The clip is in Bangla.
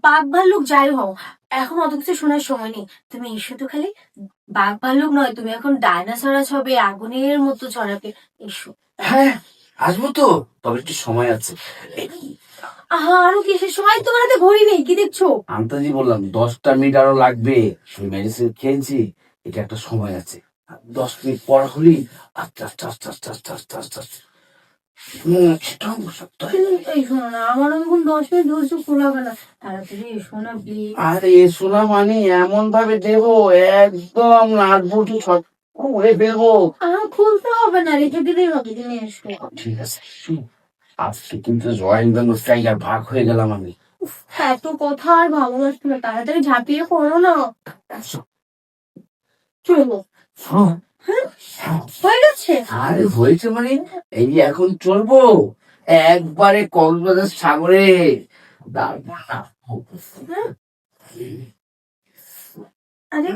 বাঘ ভাল্লুক যাই হও, এখন অত কিছু শোনার সময় নেই। তুমি এসো তো খালি। বাঘ ভাল্লুক নয়, তুমি এখন ডায়নোসরাস হবে, আগুনের মতো ছড়াবে। এসো। হ্যাঁ, আসবো তো, তবে একটু সময় আছে। আহা, আরো কিসের সময়? তোমার হাতে ঘড়ি নেই, কি দেখছো? আন্তাজি বললাম 10টা মিনিট আরো লাগবে। আমি মেডিসিন খেয়েছি, এটা একটা সময় আছে। 10 মিনিট পর হলি আস্তে আস্তে আস্তে আস্তে আস্তে আস্তে আস্তে আস্তে সেটা সত্য। এই শোনো না, আমার এখন 10 মিনিট ধৈর্য কুলাবে না। তাড়াতাড়ি এসো না প্লিজ। আরে শোনা মানে এমন ভাবে দেবো, একদম নাটবুটি সব উড়ে ফেলবো। খুলতে হবে না, রেখে দিলেই হবে। তুমি এসো। ঠিক আছে, শুনো, আজকে কিন্তু জয়েন্ট বেঙ্গল টাইগার ভাগ হয়ে গেলাম আমি। এত কথা আর ভালো লাগছে না, তাড়াতাড়ি ঝাঁপিয়ে পড়ো না। আচ্ছা, চলো। হ্যাঁ, হয়ে গেছে। আরে হয়েছে মানে, এই যে এখন চলবো একবারে কক্সবাজার সাগরে, তারপর না আরে